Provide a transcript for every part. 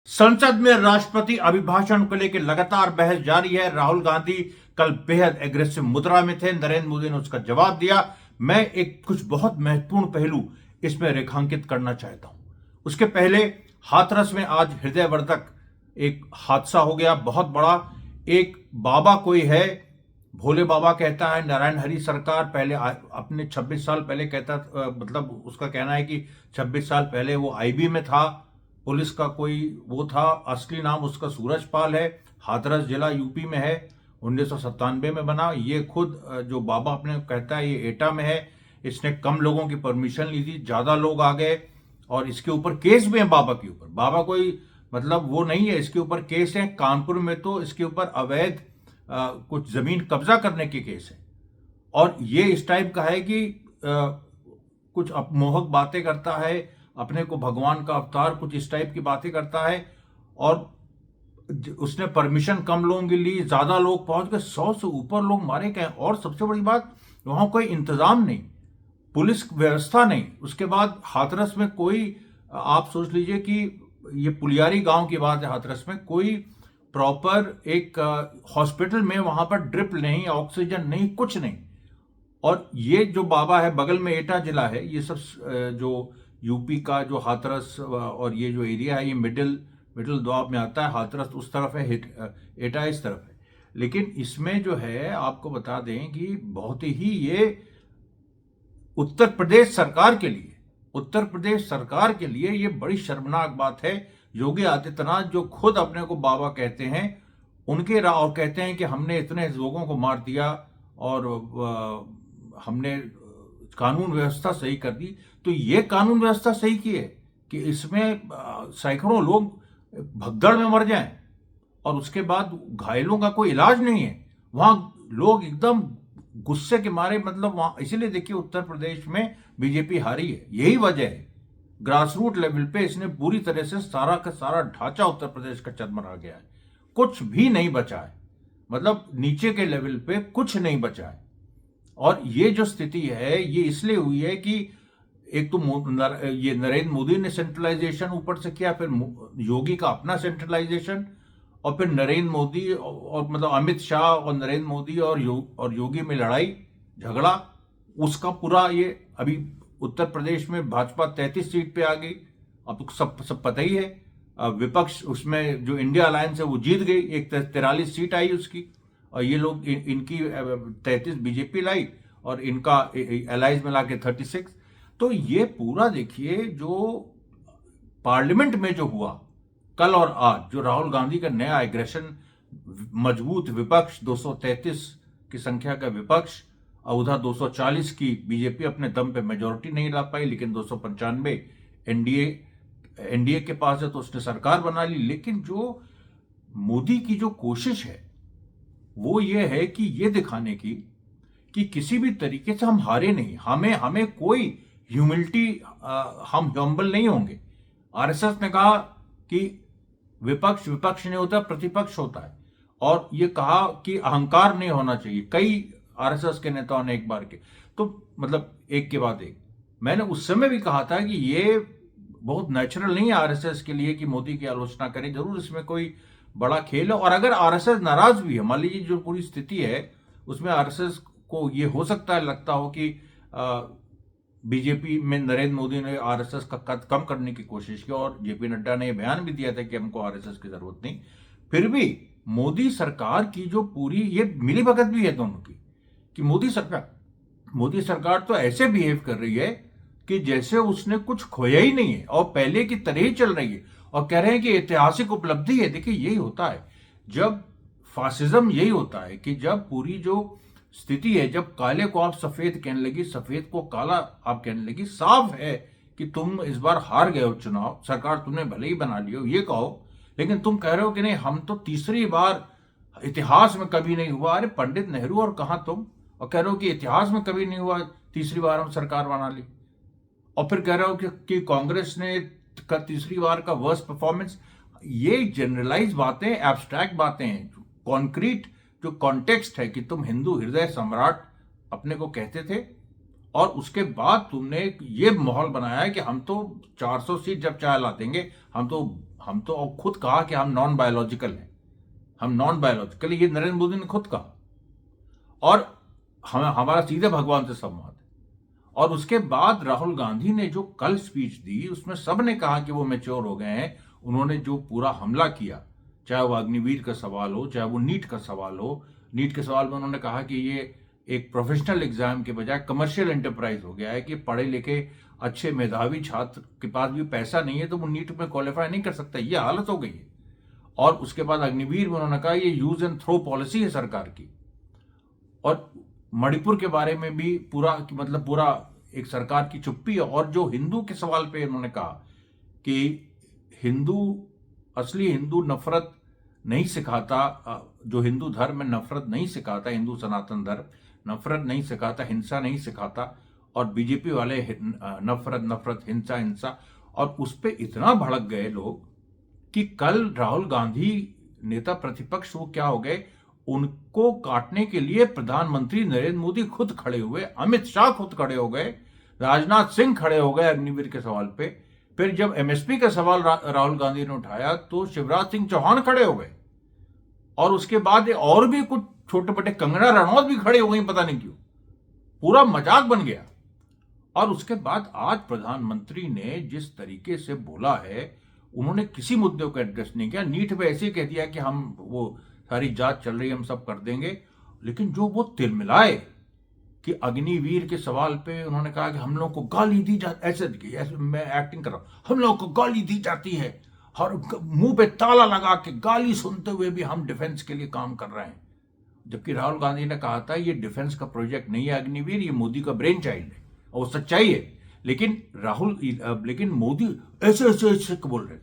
संसद में राष्ट्रपति अभिभाषण को लेकर लगातार बहस जारी है। राहुल गांधी कल बेहद एग्रेसिव मुद्रा में थे, नरेंद्र मोदी ने उसका जवाब दिया। मैं एक कुछ बहुत महत्वपूर्ण पहलू इसमें रेखांकित करना चाहता हूं। उसके पहले हाथरस में आज हृदयवर्धक एक हादसा हो गया, बहुत बड़ा। एक बाबा कोई है, भोले बाबा कहता है, नारायण हरि सरकार पहले अपने 26 साल पहले कहता, मतलब उसका कहना है कि 26 साल पहले वो आईबी में था, पुलिस का कोई वो था। असली नाम उसका सूरजपाल है, हाथरस जिला यूपी में है, 1997 में बना। ये खुद जो बाबा अपने कहता है ये एटा में है। इसने कम लोगों की परमिशन ली थी, ज्यादा लोग आ गए और इसके ऊपर केस भी है बाबा के ऊपर। बाबा कोई मतलब वो नहीं है, इसके ऊपर केस है। कानपुर में तो इसके ऊपर अवैध कुछ जमीन कब्जा करने के केस है और ये इस टाइप का है कि कुछ अपमोहक बातें करता है, अपने को भगवान का अवतार, कुछ इस टाइप की बातें करता है। और उसने परमिशन कम लोगों की ली, ज्यादा लोग पहुंच गए, 100 से ऊपर लोग मारे गए। और सबसे बड़ी बात, वहां कोई इंतजाम नहीं, पुलिस व्यवस्था नहीं। उसके बाद हाथरस में कोई, आप सोच लीजिए कि ये पुलियारी गांव की बात है, हाथरस में कोई प्रॉपर एक हॉस्पिटल में वहां पर ड्रिप नहीं, ऑक्सीजन नहीं, कुछ नहीं। और ये जो बाबा है, बगल में एटा जिला है, ये सब जो यूपी का जो हाथरस और ये जो एरिया है, ये मिडिल द्वाब में आता है। हाथरस उस तरफ है, एटा इस तरफ है। लेकिन इसमें जो है आपको बता दें कि बहुत ही ये उत्तर प्रदेश सरकार के लिए ये बड़ी शर्मनाक बात है। योगी आदित्यनाथ जो खुद अपने को बाबा कहते हैं, उनके और कहते हैं कि हमने इतने लोगों को मार दिया और हमने कानून व्यवस्था सही कर दी। तो ये कानून व्यवस्था सही की है कि इसमें सैकड़ों लोग भगदड़ में मर जाएं और उसके बाद घायलों का कोई इलाज नहीं है। वहां लोग एकदम गुस्से के मारे, मतलब वहां, इसीलिए देखिए उत्तर प्रदेश में बीजेपी हारी है, यही वजह है। ग्रासरूट लेवल पे इसने पूरी तरह से सारा का सारा ढांचा उत्तर प्रदेश का चरमरा गया है, कुछ भी नहीं बचा है। मतलब नीचे के लेवल पे कुछ नहीं बचा है। और ये जो स्थिति है ये इसलिए हुई है कि एक तो ये नरेंद्र मोदी ने सेंट्रलाइजेशन ऊपर से किया, फिर योगी का अपना सेंट्रलाइजेशन, और फिर नरेंद्र मोदी और मतलब अमित शाह और नरेंद्र मोदी और योगी में लड़ाई झगड़ा, उसका पूरा ये अभी उत्तर प्रदेश में भाजपा 33 सीट पे आ गई। अब तो सब पता ही है। विपक्ष उसमें जो इंडिया अलायंस है वो जीत गई, एक 43 सीट आई उसकी, और ये लोग इनकी 33 बीजेपी लाई और इनका एलाइज मिला के 36। तो ये पूरा देखिए जो पार्लियामेंट में जो हुआ कल और आज, जो राहुल गांधी का नया एग्रेशन, मजबूत विपक्ष, 233 की संख्या का विपक्ष, उधर 240 की बीजेपी अपने दम पे मेजोरिटी नहीं ला पाई, लेकिन 295 एनडीए के पास है तो उसने सरकार बना ली। लेकिन जो मोदी की जो कोशिश है वो ये है कि ये दिखाने की कि किसी भी तरीके से हम हारे नहीं, हमें कोई ह्यूमिलिटी, हम हम्बल नहीं होंगे। आरएसएस ने कहा कि विपक्ष नहीं होता, प्रतिपक्ष होता है, और ये कहा कि अहंकार नहीं होना चाहिए, कई आरएसएस के नेताओं ने एक बार के, तो मतलब एक के बाद एक। मैंने उस समय भी कहा था कि ये बहुत नेचुरल नहीं है आरएसएस के लिए कि मोदी की आलोचना करें, जरूर इसमें कोई बड़ा खेल है। और अगर आरएसएस नाराज भी है, मान लीजिए जो पूरी स्थिति है उसमें आरएसएस को ये हो सकता है, लगता हो कि बीजेपी में नरेंद्र मोदी ने आरएसएस का कद कम करने की कोशिश की, और जेपी नड्डा ने बयान भी दिया था कि हमको आरएसएस की जरूरत नहीं। फिर भी मोदी सरकार की जो पूरी ये मिलीभगत भी है दोनों की, कि मोदी सरकार तो ऐसे बिहेव कर रही है कि जैसे उसने कुछ खोया ही नहीं है और पहले की तरह ही चल रही है, और कह रहे हैं कि ऐतिहासिक उपलब्धि है। देखिए यही होता है जब फासिज्म, यही होता है कि जब पूरी जो स्थिति है, जब काले को आप सफेद कहने लगी, सफेद को काला आप कहने लगी, साफ है कि तुम इस बार हार गए हो चुनाव, सरकार तुमने भले ही बना ली हो ये कहो, लेकिन तुम कह रहे हो कि नहीं हम तो तीसरी बार, इतिहास में कभी नहीं हुआ। अरे पंडित नेहरू और कहां तुम, और कह रहे हो कि इतिहास में कभी नहीं हुआ तीसरी बार हम सरकार बना ली, और फिर कह रहे हो कि कांग्रेस ने तीसरी बार का वर्स्ट परफॉर्मेंस। ये जनरलाइज बातें, एब्स्ट्रैक्ट बातें हैं। कॉन्क्रीट जो कॉन्टेक्स्ट है कि तुम हिंदू हृदय सम्राट अपने को कहते थे, और उसके बाद तुमने ये माहौल बनाया है कि हम तो 400 सीट जब चाहे ला देंगे, हम तो हम तो खुद कहा कि हम नॉन बायोलॉजिकल हैं, हम नॉन बायोलॉजिकल, ये नरेंद्र मोदी ने खुद कहा। और हमारा सीधे भगवान से संवाद है। और उसके बाद राहुल गांधी ने जो कल स्पीच दी उसमें सब ने कहा कि वो मैच्योर हो गए हैं। उन्होंने जो पूरा हमला किया, चाहे वो अग्निवीर का सवाल हो, चाहे वो नीट का सवाल हो, नीट के सवाल में उन्होंने कहा कि ये एक प्रोफेशनल एग्जाम के बजाय कमर्शियल एंटरप्राइज हो गया है, कि पढ़े लिखे अच्छे मेधावी छात्र के पास भी पैसा नहीं है तो वो नीट में क्वालिफाई नहीं कर सकता, ये हालत हो गई है। और उसके बाद अग्निवीर में उन्होंने कहा ये यूज एंड थ्रो पॉलिसी है सरकार की। और मणिपुर के बारे में भी पूरा मतलब पूरा एक सरकार की चुप्पी है। और जो हिंदू के सवाल पे उन्होंने कहा कि हिंदू असली हिंदू नफरत नहीं सिखाता, जो हिंदू धर्म में नफरत नहीं सिखाता, हिंदू सनातन धर्म नफरत नहीं सिखाता, हिंसा नहीं सिखाता, और बीजेपी वाले नफरत नफरत हिंसा हिंसा। और उस पर इतना भड़क गए लोग कि कल राहुल गांधी नेता प्रतिपक्ष वो क्या हो गए, उनको काटने के लिए प्रधानमंत्री नरेंद्र मोदी खुद खड़े हुए, अमित शाह खुद खड़े हो गए, राजनाथ सिंह खड़े हो गए अग्निवीर के सवाल पे। फिर जब एमएसपी का सवाल राहुल गांधी ने उठाया तो शिवराज सिंह चौहान खड़े हो गए। और उसके बाद और भी कुछ छोटे मोटे, कंगना रनौत भी खड़े हो गई, पता नहीं क्यों, पूरा मजाक बन गया। और उसके बाद आज प्रधानमंत्री ने जिस तरीके से बोला है, उन्होंने किसी मुद्दे को एड्रेस नहीं किया। नीट पे ऐसे ही कह दिया कि हम वो सारी जांच चल रही है, हम सब कर देंगे। लेकिन जो वो तिलमिलाए कि अग्निवीर के सवाल पे उन्होंने कहा कि हम लोगों को गाली दी जाती, ऐसे मैं एक्टिंग कर रहा हूं, हम लोगों को गाली दी जाती है, और मुंह पे ताला लगा के गाली सुनते हुए भी हम डिफेंस के लिए काम कर रहे हैं। जबकि राहुल गांधी ने कहा था ये डिफेंस का प्रोजेक्ट नहीं है अग्निवीर, ये मोदी का ब्रेन चाइल्ड है, और वो सच्चाई है। लेकिन मोदी ऐसे ऐसे ऐसे बोल रहे थे।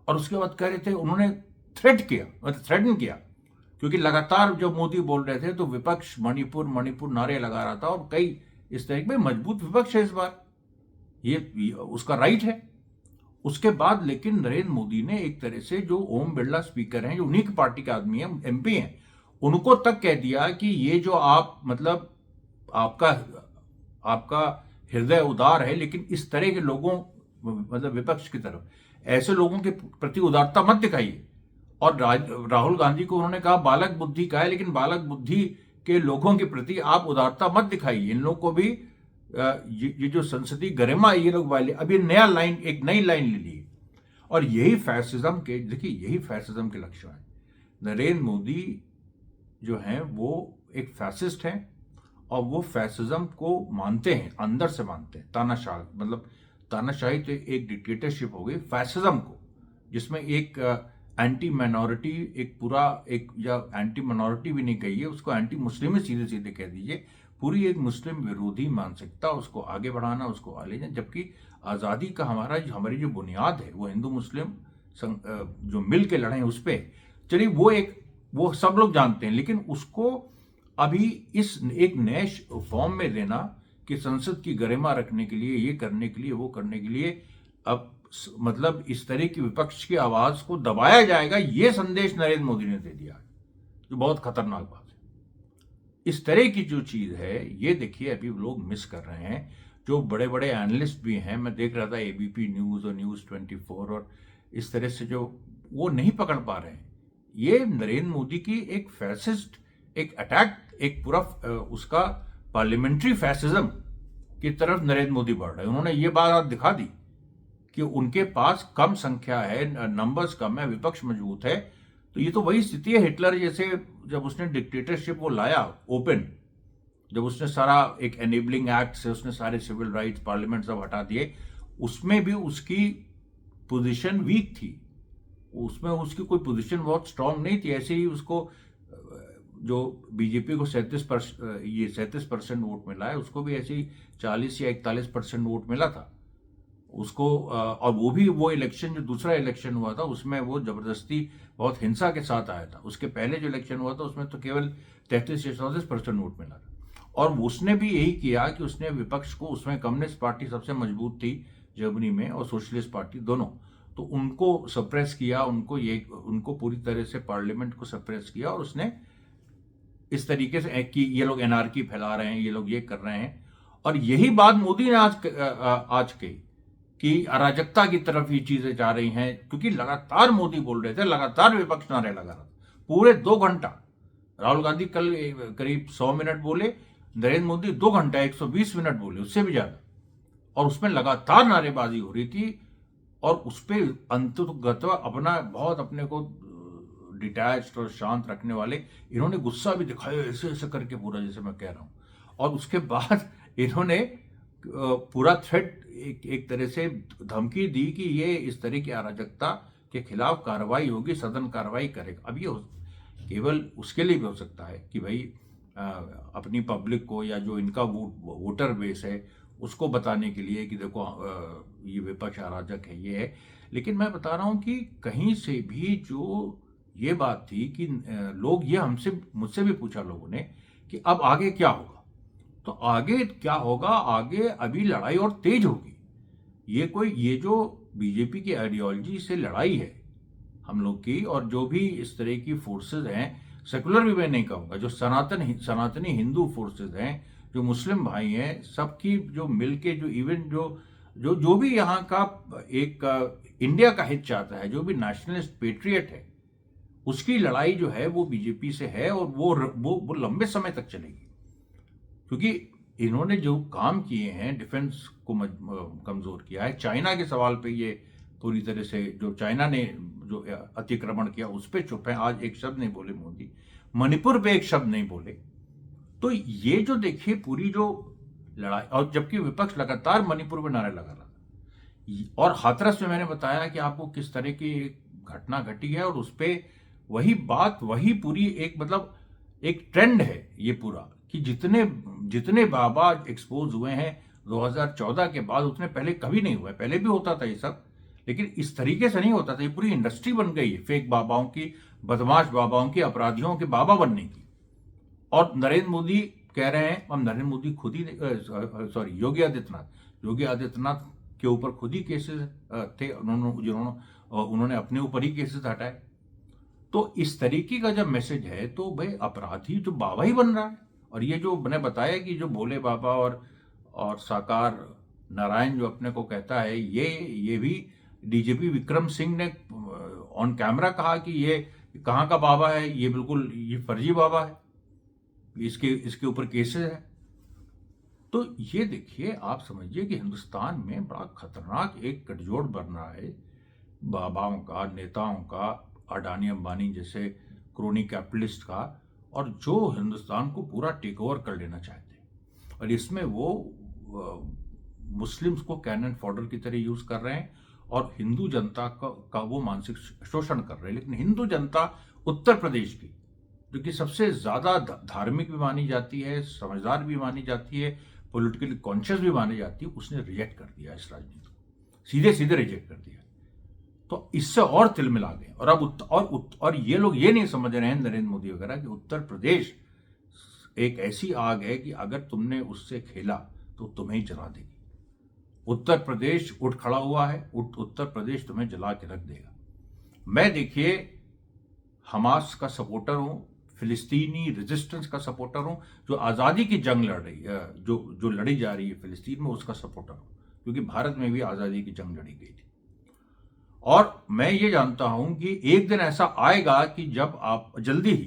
और उसके बाद कह रहे थे, उन्होंने थ्रेट किया, मतलब थ्रेटन किया, क्योंकि लगातार जब मोदी बोल रहे थे तो विपक्ष मणिपुर मणिपुर नारे लगा रहा था। और कई इस तरह में मजबूत विपक्ष है इस बार, ये उसका राइट है। उसके बाद लेकिन नरेंद्र मोदी ने एक तरह से, जो ओम बिरला स्पीकर हैं, जो उन्हीं की पार्टी के आदमी हैं, एमपी हैं, उनको तक कह दिया कि ये जो आप मतलब आपका हृदय उदार है, लेकिन इस तरह के लोगों, मतलब विपक्ष की तरफ ऐसे लोगों के प्रति उदारता मत दिखाइए। और राहुल गांधी को उन्होंने कहा बालक बुद्धि का है, लेकिन बालक बुद्धि के लोगों के प्रति आप उदारता मत दिखाइए। इन लोगों को भी ये जो संसदीय गरिमा, ये लोग वाले अभी एक नई लाइन ले ली। और यही फैसिज्म के, देखिए यही फैसिज्म के लक्ष्य है। नरेंद्र मोदी जो हैं वो एक फैसिस्ट हैं, और वो फैसिज्म को मानते हैं, अंदर से मानते हैं। तानाशाह, मतलब तानाशाही तो एक डिक्टेटरशिप हो गई, फैसिज्म को जिसमें एक एंटी माइनॉरिटी, एक पूरा एक, या एंटी माइनॉरिटी भी नहीं कहिए उसको, एंटी मुस्लिम ही सीधे सीधे कह दीजिए, पूरी एक मुस्लिम विरोधी मानसिकता, उसको आगे बढ़ाना, उसको आगे जाए। जबकि आज़ादी का हमारी जो बुनियाद है वो हिंदू मुस्लिम जो मिल के लड़े हैं उस पर। चलिए वो सब लोग जानते हैं, लेकिन उसको अभी इस एक नए फॉर्म में देना कि संसद की गरिमा रखने के लिए, ये करने के लिए, वो करने के लिए, अब मतलब इस तरह की विपक्ष की आवाज को दबाया जाएगा, ये संदेश नरेंद्र मोदी ने दे दिया, जो बहुत खतरनाक बात है। इस तरह की जो चीज है, ये देखिए अभी लोग मिस कर रहे हैं। जो बड़े बड़े एनालिस्ट भी हैं, मैं देख रहा था एबीपी न्यूज और न्यूज 24, और इस तरह से जो वो नहीं पकड़ पा रहे हैं, ये नरेंद्र मोदी की एक फैसिस्ट, एक अटैक, एक पूरा उसका पार्लियामेंट्री फैसिज्म की तरफ नरेंद्र मोदी बढ़ रहे हैं। उन्होंने ये बात दिखा दी कि उनके पास कम संख्या है, नंबर्स कम है, विपक्ष मजबूत है। तो ये तो वही स्थिति है हिटलर जैसे, जब उसने डिक्टेटरशिप वो लाया ओपन, जब उसने सारा एक एनेबलिंग एक्ट से उसने सारे सिविल राइट्स, पार्लियामेंट सब हटा दिए, उसमें भी उसकी पोजीशन वीक थी, उसमें उसकी कोई पोजीशन बहुत स्ट्रांग नहीं थी। ऐसे ही उसको जो बीजेपी को 37% वोट मिला है, उसको भी ऐसे ही 40 या 41% वोट मिला था उसको। और वो भी वो इलेक्शन, जो दूसरा इलेक्शन हुआ था उसमें वो जबरदस्ती बहुत हिंसा के साथ आया था। उसके पहले जो इलेक्शन हुआ था उसमें तो केवल 33 या 34% वोट मिला था। और उसने भी यही किया कि उसने विपक्ष को, उसमें कम्युनिस्ट पार्टी सबसे मजबूत थी जर्मनी में, और सोशलिस्ट पार्टी दोनों, तो उनको सप्रेस किया, उनको पूरी तरह से पार्लियामेंट को सप्रेस किया। और उसने इस तरीके से कि ये लोग एनआरकी फैला रहे हैं, ये लोग ये कर रहे हैं। और यही बात मोदी ने आज कही कि अराजकता की तरफ ये चीजें जा रही हैं, क्योंकि लगातार मोदी बोल रहे थे, लगातार विपक्ष नारे लगा रहा था पूरे 2 घंटा। राहुल गांधी कल करीब 100 मिनट बोले, नरेंद्र मोदी 2 घंटा 120 मिनट बोले, उससे भी ज्यादा, और उसमें लगातार नारेबाजी हो रही थी। और उस पर अंतर्गत अपना बहुत अपने को डिटैच्ड और शांत रखने वाले इन्होंने गुस्सा भी दिखाया ऐसे ऐसे करके पूरा, जैसे मैं कह रहा हूं। और उसके बाद इन्होंने पूरा थ्रेट एक तरह से धमकी दी कि ये इस तरह की अराजकता के खिलाफ कार्रवाई होगी, सदन कार्रवाई करेगा। अब ये केवल उसके लिए भी हो सकता है कि भाई अपनी पब्लिक को या जो इनका वोटर बेस है उसको बताने के लिए कि देखो ये विपक्ष अराजक है, ये है। लेकिन मैं बता रहा हूं कि कहीं से भी जो ये बात थी कि लोग ये मुझसे भी पूछा लोगों ने कि अब आगे क्या होगा। तो आगे क्या होगा, आगे अभी लड़ाई और तेज होगी। ये जो बीजेपी की आइडियोलॉजी से लड़ाई है हम लोग की, और जो भी इस तरह की फोर्सेज हैं, सेकुलर भी मैं नहीं कहूँगा, जो सनातनी हिंदू फोर्सेज हैं, जो मुस्लिम भाई हैं, सबकी जो मिलके जो इवन जो भी यहाँ का एक इंडिया का हित चाहता है, जो भी नेशनलिस्ट पेट्रियट है, उसकी लड़ाई जो है वो बीजेपी से है। और वो लंबे समय तक चलेगी, क्योंकि इन्होंने जो काम किए हैं, डिफेंस को कमजोर किया है। चाइना के सवाल पे ये पूरी तरह से, जो चाइना ने जो अतिक्रमण किया उस पर चुप है, आज एक शब्द नहीं बोले मोदी। मणिपुर पे एक शब्द नहीं बोले। तो ये जो देखिए पूरी जो लड़ाई, और जबकि विपक्ष लगातार मणिपुर में नारे लगा रहा था। और हाथरस में मैंने बताया कि आपको किस तरह की घटना घटी है, और उस पर वही पूरी एक मतलब एक ट्रेंड है ये पूरा, कि जितने बाबा एक्सपोज हुए हैं 2014 के बाद, उतने पहले कभी नहीं हुआ। पहले भी होता था ये सब, लेकिन इस तरीके से नहीं होता था। ये पूरी इंडस्ट्री बन गई है फेक बाबाओं की, बदमाश बाबाओं की, अपराधियों के बाबा बनने की। और नरेंद्र मोदी कह रहे हैं, अब नरेंद्र मोदी खुद ही सॉरी योगी आदित्यनाथ के ऊपर खुद ही केसेस थे, उन्होंने अपने ऊपर ही केसेस हटाए। तो इस तरीके का जब मैसेज है तो भाई अपराधी जो बाबा ही बन रहा है। और ये जो मैंने बताया कि जो भोले बाबा और साकार नारायण जो अपने को कहता है, ये भी डीजीपी विक्रम सिंह ने ऑन कैमरा कहा कि ये कहाँ का बाबा है, ये बिल्कुल ये फर्जी बाबा है, इसके ऊपर केसेस है। तो ये देखिए, आप समझिए कि हिंदुस्तान में बड़ा खतरनाक एक गठजोड़ बन रहा है बाबाओं का, नेताओं का, अडानी अंबानी जैसे क्रोनी कैपिटलिस्ट का, और जो हिंदुस्तान को पूरा टेक ओवर कर लेना चाहते हैं। और इसमें वो मुस्लिम्स को कैनन फॉडर की तरह यूज कर रहे हैं, और हिंदू जनता का वो मानसिक शोषण कर रहे हैं। लेकिन हिंदू जनता उत्तर प्रदेश की, जो कि सबसे ज्यादा धार्मिक भी मानी जाती है, समझदार भी मानी जाती है, पॉलिटिकली कॉन्शियस भी मानी जाती है, उसने रिजेक्ट कर दिया इस राजनीति को, सीधे सीधे रिजेक्ट कर दिया। तो इससे और तिलमिला गए। और अब और ये लोग ये नहीं समझ रहे हैं, नरेंद्र मोदी वगैरह, कि उत्तर प्रदेश एक ऐसी आग है कि अगर तुमने उससे खेला तो तुम्हें ही जला देगी। उत्तर प्रदेश उठ खड़ा हुआ है, उत्तर प्रदेश तुम्हें जला के रख देगा। मैं देखिए हमास का सपोर्टर हूं, फिलिस्तीनी रेजिस्टेंस का सपोर्टर हूं, जो आज़ादी की जंग लड़ रही है, जो लड़ी जा रही है फिलिस्तीन में, उसका सपोर्टर हूं, क्योंकि भारत में भी आज़ादी की जंग लड़ी गई थी। और मैं ये जानता हूं कि एक दिन ऐसा आएगा कि जब आप जल्दी ही,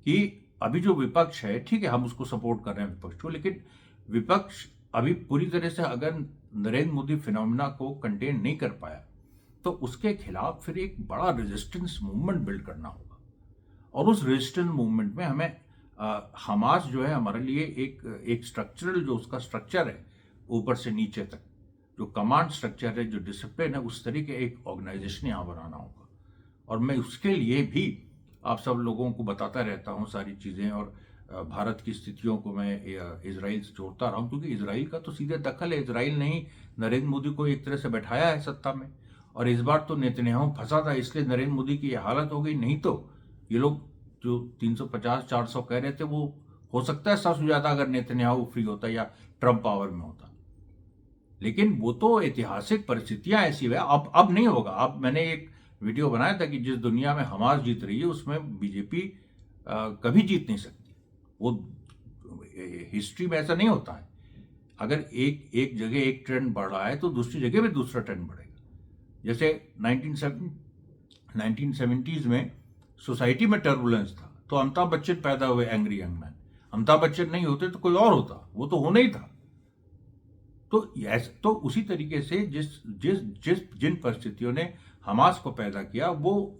कि अभी जो विपक्ष है, ठीक है हम उसको सपोर्ट कर रहे हैं विपक्ष को, लेकिन विपक्ष अभी पूरी तरह से अगर नरेंद्र मोदी फिनोमिना को कंटेन नहीं कर पाया, तो उसके खिलाफ फिर एक बड़ा रेजिस्टेंस मूवमेंट बिल्ड करना होगा। और उस रेजिस्टेंस मूवमेंट में हमें हमास जो है हमारे लिए एक स्ट्रक्चरल, जो उसका स्ट्रक्चर है ऊपर से नीचे तक, जो कमांड स्ट्रक्चर है, जो डिसिप्लिन है, उस तरीके एक ऑर्गेनाइजेशन यहाँ बनाना होगा। और मैं उसके लिए भी आप सब लोगों को बताता रहता हूँ सारी चीज़ें, और भारत की स्थितियों को मैं इजराइल से जोड़ता रहा हूँ, क्योंकि इजराइल का तो सीधे दखल है। इजराइल ने ही नरेंद्र मोदी को एक तरह से बैठाया है सत्ता में, और इस बार तो नेतन्याहू फंसा था, इसलिए नरेंद्र मोदी की यह हालत हो गई। नहीं तो ये लोग जो 350-400 कह रहे थे, वो हो सकता है 100 से ज्यादा अगर नेतन्याहू फ्री होता या ट्रम्प पावर में होता। लेकिन वो तो ऐतिहासिक परिस्थितियां ऐसी है, अब नहीं होगा। अब मैंने एक वीडियो बनाया था कि जिस दुनिया में हमास जीत रही है, उसमें बीजेपी कभी जीत नहीं सकती। वो हिस्ट्री में ऐसा नहीं होता है। अगर एक एक जगह एक ट्रेंड बढ़ रहा है तो दूसरी जगह भी दूसरा ट्रेंड बढ़ेगा। जैसे 1970s में सोसाइटी में टर्बुलेंस था, तो अमिताभ बच्चन पैदा हुए angry young man. Amitabh Bachchan नहीं होते तो कोई और होता, वो तो होना ही था। तो उसी तरीके से जिस जिस जिस जिन परिस्थितियों ने हमास को पैदा किया, वो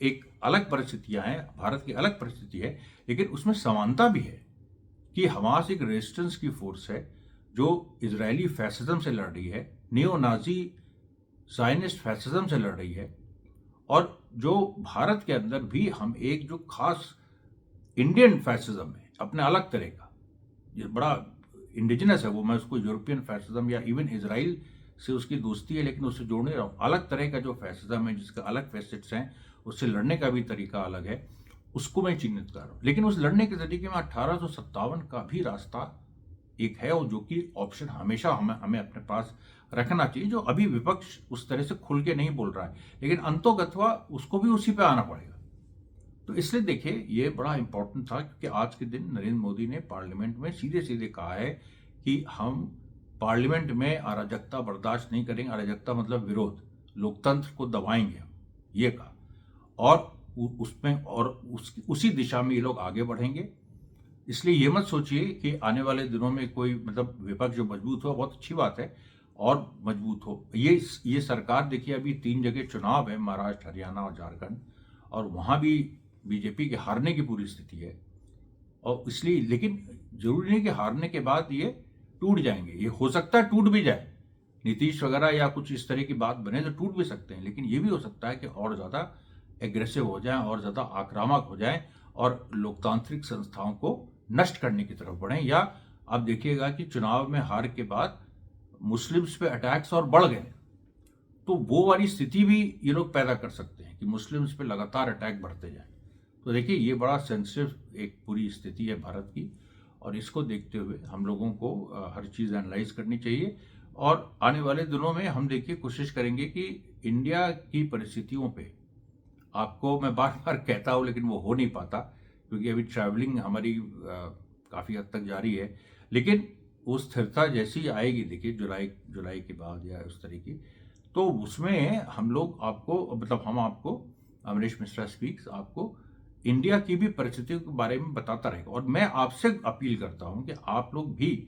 एक अलग परिस्थितियां हैं, भारत की अलग परिस्थिति है, लेकिन उसमें समानता भी है कि हमास एक रेजिस्टेंस की फोर्स है जो इजरायली फैसिज्म से लड़ रही है, नियो नाजी साइनिस्ट फैसिज्म से लड़ रही है, और जो भारत के अंदर भी हम एक जो खास इंडियन फैसिज्म है अपने अलग तरह का, ये बड़ा इंडिजिनस है वो, मैं उसको यूरोपियन फैसिज्म या इवन इजराइल से उसकी दोस्ती है लेकिन उससे जोड़ नहीं रहा हूँ, अलग तरह का जो फैसिज्म है जिसका अलग फैसेट्स हैं, उससे लड़ने का भी तरीका अलग है, उसको मैं चिन्हित कर रहा हूँ। लेकिन उस लड़ने के तरीके में 1857 का भी रास्ता एक है, और जो कि ऑप्शन हमेशा हमें अपने पास रखना चाहिए, जो अभी विपक्ष उस तरह से खुल के नहीं बोल रहा है, लेकिन अंतोगत्वा उसको भी उसी पे आना पड़ेगा। तो इसलिए देखिए ये बड़ा इंपॉर्टेंट था, क्योंकि आज के दिन नरेंद्र मोदी ने पार्लियामेंट में सीधे सीधे कहा है कि हम पार्लियामेंट में अराजकता बर्दाश्त नहीं करेंगे। अराजकता मतलब विरोध, लोकतंत्र को दबाएंगे हम, ये कहा। और उसमें और उसी दिशा में ये लोग आगे बढ़ेंगे। इसलिए ये मत सोचिए कि आने वाले दिनों में कोई मतलब विपक्ष जो मजबूत हो, बहुत अच्छी बात है, और मजबूत हो। ये सरकार देखिए, अभी 3 जगह चुनाव है, महाराष्ट्र, हरियाणा और झारखंड, और वहां भी बीजेपी के हारने की पूरी स्थिति है। और इसलिए, लेकिन जरूरी नहीं कि हारने के बाद ये टूट जाएंगे, ये हो सकता है टूट भी जाए, नीतीश वगैरह या कुछ इस तरह की बात बने तो टूट भी सकते हैं, लेकिन ये भी हो सकता है कि और ज्यादा एग्रेसिव हो जाएं, और ज्यादा आक्रामक हो जाएं, और लोकतांत्रिक संस्थाओं को नष्ट करने की तरफ बढ़ें। या आप देखिएगा कि चुनाव में हार के बाद मुस्लिम्स पे अटैक्स और बढ़ गए, तो वो वाली स्थिति भी ये लोग पैदा कर सकते हैं कि मुस्लिम्स पे लगातार अटैक बढ़ते जाए। तो देखिए ये बड़ा सेंसिटिव एक पूरी स्थिति है भारत की, और इसको देखते हुए हम लोगों को हर चीज़ एनालाइज करनी चाहिए। और आने वाले दिनों में हम देखिए कोशिश करेंगे कि इंडिया की परिस्थितियों पे, आपको मैं बार बार कहता हूँ लेकिन वो हो नहीं पाता, क्योंकि अभी ट्रैवलिंग हमारी काफ़ी हद तक जारी है, लेकिन वो स्थिरता जैसी आएगी, देखिए जुलाई के बाद या उस तरह की, तो उसमें हम लोग आपको, मतलब हम आपको, अमरीश मिश्रा स्पीक्स, आपको इंडिया की भी परिस्थितियों के बारे में बताता रहेगा। और मैं आपसे अपील करता हूं कि आप लोग भी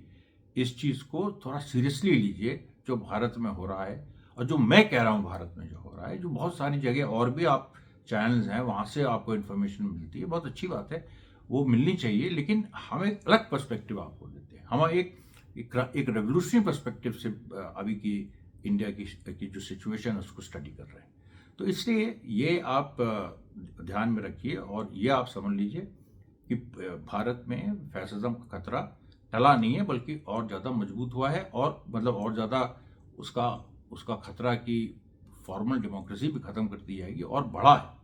इस चीज को थोड़ा सीरियसली लीजिए, जो भारत में हो रहा है, और जो मैं कह रहा हूं भारत में जो हो रहा है, जो बहुत सारी जगह और भी आप चैनल्स हैं वहां से आपको इन्फॉर्मेशन मिलती है, बहुत अच्छी बात है, वो मिलनी चाहिए, लेकिन हम एक अलग पर्सपेक्टिव आपको देते हैं। हम एक रेवोल्यूशनरी पर्सपेक्टिव से अभी की इंडिया की जो सिचुएशन है उसको स्टडी कर रहे हैं। तो इसलिए ये आप ध्यान में रखिए, और ये आप समझ लीजिए कि भारत में फैसिज्म का खतरा टला नहीं है, बल्कि और ज़्यादा मजबूत हुआ है, और मतलब और ज़्यादा उसका उसका खतरा की फॉर्मल डेमोक्रेसी भी खत्म कर दी जाएगी, और बढ़ा है।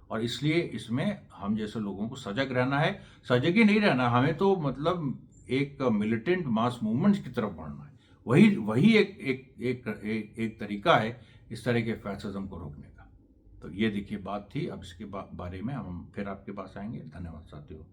और इसलिए इसमें हम जैसे लोगों को सजग रहना है, सजग ही नहीं रहना, हमें तो मतलब एक मिलिटेंट मास मूवमेंट की तरफ बढ़ना है। वही वही एक तरीका है इस तरह के फैसिज्म को रोकने का। तो ये देखिए बात थी। अब इसके बारे में हम फिर आपके पास आएंगे। धन्यवाद साथियों।